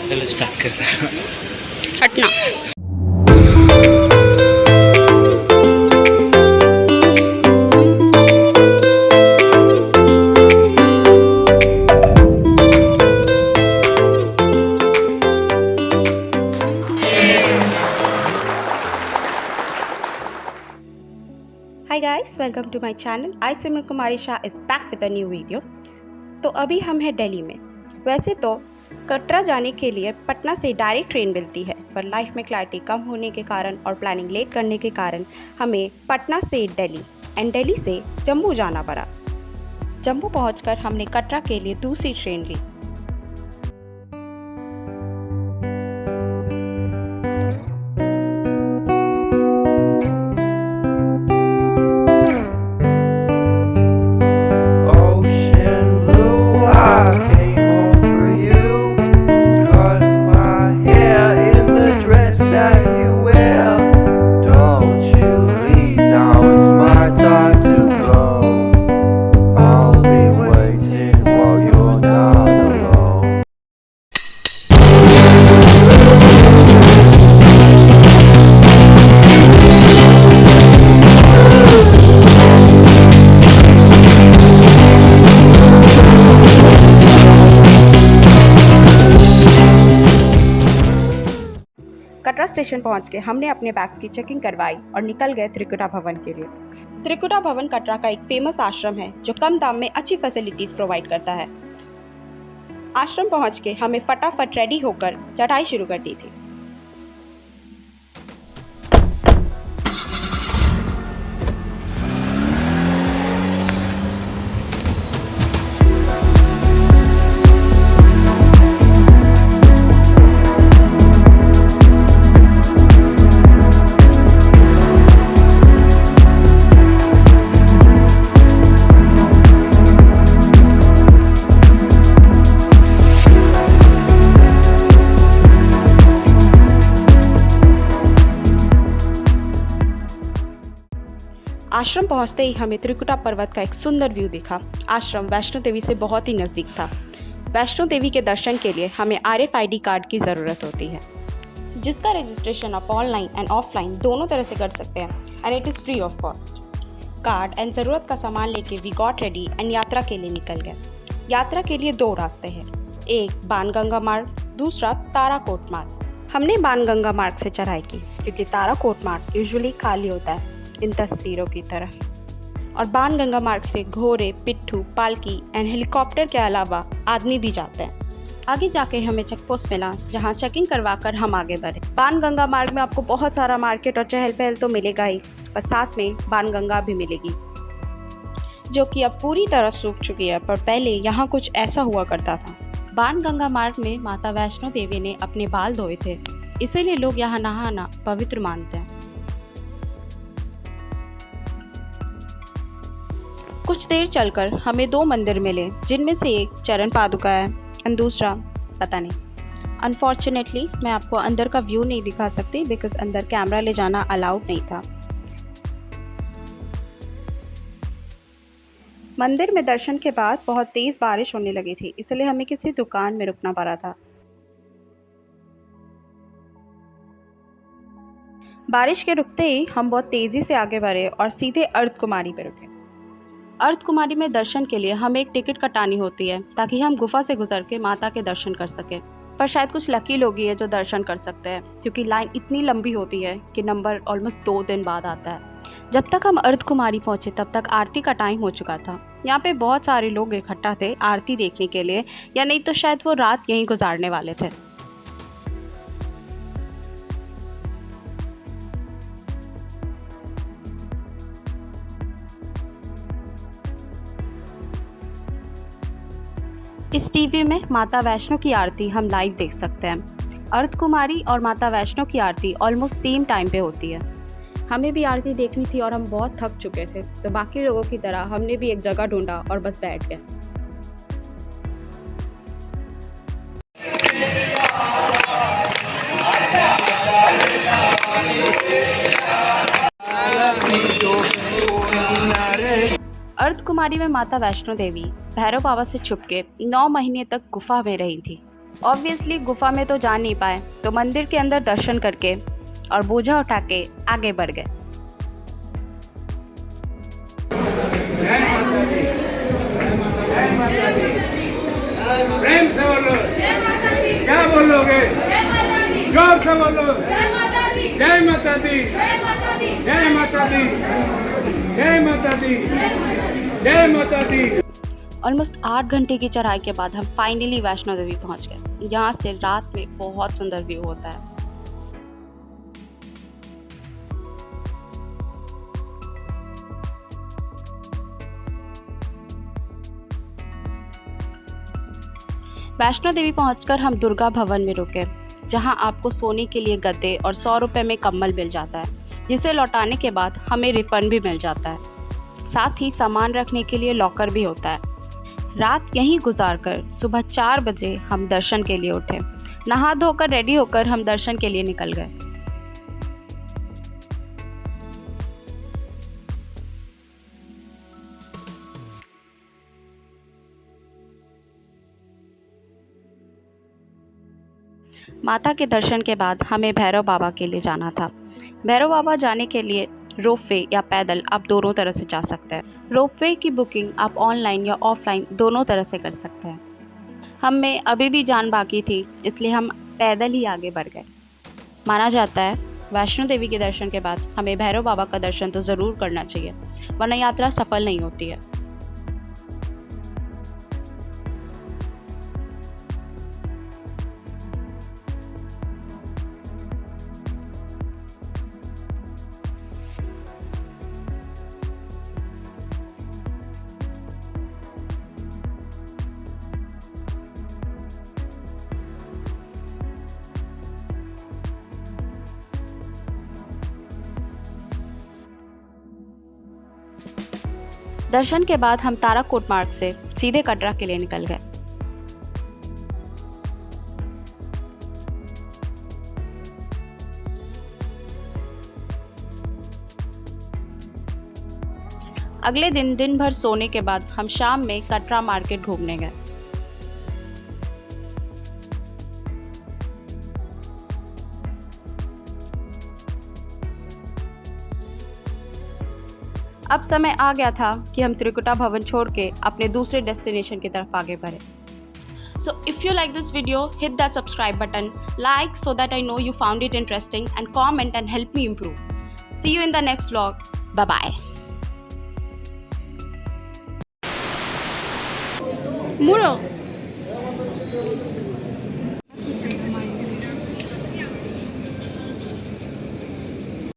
चलो स्टार्ट करते हैं। हटना। Hi guys, welcome to my channel. I Simran Kumari Shah is back with a new video. तो अभी हम हैं दिल्ली में। वैसे तो कटरा जाने के लिए पटना से डायरेक्ट ट्रेन मिलती है, पर लाइफ में क्लैरिटी कम होने के कारण और प्लानिंग लेट करने के कारण हमें पटना से दिल्ली एंड दिल्ली से जम्मू जाना पड़ा। जम्मू पहुंचकर हमने कटरा के लिए दूसरी ट्रेन ली। कटरा स्टेशन पहुंच के हमने अपने बैग्स की चेकिंग करवाई और निकल गए त्रिकुटा भवन के लिए। त्रिकुटा भवन कटरा का एक फेमस आश्रम है जो कम दाम में अच्छी फैसिलिटीज प्रोवाइड करता है। आश्रम पहुंच के हमें फटाफट रेडी होकर चढ़ाई शुरू कर दी थी। आश्रम पहुंचते ही हमें त्रिकुटा पर्वत का एक सुंदर व्यू दिखा। आश्रम वैष्णो देवी से बहुत ही नज़दीक था। वैष्णो देवी के दर्शन के लिए हमें RFID कार्ड की ज़रूरत होती है, जिसका रजिस्ट्रेशन आप ऑनलाइन एंड ऑफलाइन दोनों तरह से कर सकते हैं and it is free of cost. Card and ज़रूरत का सामान लेके वी गॉट रेडी एंड यात्रा के लिए निकल गए। यात्रा के लिए दो रास्ते हैं, एक बाणगंगा मार्ग, दूसरा ताराकोट मार्ग। हमने बाणगंगा मार्ग से चढ़ाई की क्योंकि ताराकोट मार्ग यूजुअली खाली होता है इन तस्वीरों की तरह, और बाणगंगा मार्ग से घोड़े, पिट्ठू, पालकी एंड हेलीकॉप्टर के अलावा आदमी भी जाते हैं। आगे जाके हमें चेक पोस्ट मिला जहां चेकिंग करवाकर हम आगे बढ़े। बाणगंगा मार्ग में आपको बहुत सारा मार्केट और चहल पहल तो मिलेगा ही, पर साथ में बाणगंगा भी मिलेगी जो कि अब पूरी तरह सूख चुकी है, पर पहले यहाँ कुछ ऐसा हुआ करता था। बाणगंगा मार्ग में माता वैष्णो देवी ने अपने बाल धोए थे, इसीलिए लोग यहाँ नहाना पवित्र मानते हैं। कुछ देर चलकर हमें दो मंदिर मिले, जिनमें से एक चरण पादुका है और दूसरा पता नहीं। अनफॉर्चुनेटली मैं आपको अंदर का व्यू नहीं दिखा सकती बिकॉज अंदर कैमरा ले जाना अलाउड नहीं था। मंदिर में दर्शन के बाद बहुत तेज बारिश होने लगी थी, इसलिए हमें किसी दुकान में रुकना पड़ा था। बारिश के रुकते ही हम बहुत तेजी से आगे बढ़े और सीधे अर्धकुमारी पर रुके। अर्धकुमारी में दर्शन के लिए हमें एक टिकट कटानी होती है ताकि हम गुफा से गुजर के माता के दर्शन कर सकें, पर शायद कुछ लकी लोग ही है जो दर्शन कर सकते हैं क्योंकि लाइन इतनी लंबी होती है कि नंबर ऑलमोस्ट 2 दिन बाद आता है। जब तक हम अर्धकुमारी पहुंचे तब तक आरती का टाइम हो चुका था। यहाँ पे बहुत सारे लोग इकट्ठा थे आरती देखने के लिए, या नहीं तो शायद वो रात यहीं गुजारने वाले थे। इस टीवी में माता वैष्णो की आरती हम लाइव देख सकते हैं। अर्धकुमारी और माता वैष्णो की आरती ऑलमोस्ट सेम टाइम पे होती है। हमें भी आरती देखनी थी और हम बहुत थक चुके थे, तो बाकी लोगों की तरह हमने भी एक जगह ढूंढा और बस बैठ गए। अर्धकुमारी में माता वैष्णो देवी भैरव बाबा से छुपके 9 महीने तक गुफा में रही थी। ऑब्वियसली गुफा में तो जा नहीं पाए, तो मंदिर के अंदर दर्शन करके और बोझा उठा के आगे बढ़ गए। प्रेम से बोलो, क्या बोलोगे? जोर से बोलो, जय माता दी, जय माता दी, जय माता दी, जय माता दी, जय माता दी। ऑलमोस्ट 8 घंटे की चढ़ाई के बाद हम फाइनली वैष्णो देवी पहुंच गए। यहाँ से रात में बहुत सुंदर व्यू होता है। वैष्णो देवी पहुंचकर हम दुर्गा भवन में रुके, जहां आपको सोने के लिए गद्दे और 100 रुपये में कम्बल मिल जाता है, जिसे लौटाने के बाद हमें रिफंड भी मिल जाता है। साथ ही सामान रखने के लिए लॉकर भी होता है। रात यहीं गुजारकर सुबह 4 बजे हम दर्शन के लिए उठे। नहा धोकर रेडी होकर हम दर्शन के लिए निकल गए। माता के दर्शन के बाद हमें भैरव बाबा के लिए जाना था। भैरव बाबा जाने के लिए रोपवे या पैदल आप दोनों तरह से जा सकते हैं। रोपवे की बुकिंग आप ऑनलाइन या ऑफलाइन दोनों तरह से कर सकते हैं। हम में अभी भी जान बाकी थी, इसलिए हम पैदल ही आगे बढ़ गए। माना जाता है वैष्णो देवी के दर्शन के बाद हमें भैरव बाबा का दर्शन तो ज़रूर करना चाहिए, वरना यात्रा सफल नहीं होती है। दर्शन के बाद हम ताराकोट मार्ग से सीधे कटरा के लिए निकल गए। अगले दिन भर सोने के बाद हम शाम में कटरा मार्केट घूमने गए। अब समय आ गया था कि हम त्रिकुटा भवन छोड़ के अपने दूसरे डेस्टिनेशन की तरफ आगे बढ़े। So if you like this video, hit that subscribe button, like so that I know you found it interesting, and comment and help me improve. See you in the next vlog. Bye bye. Muro.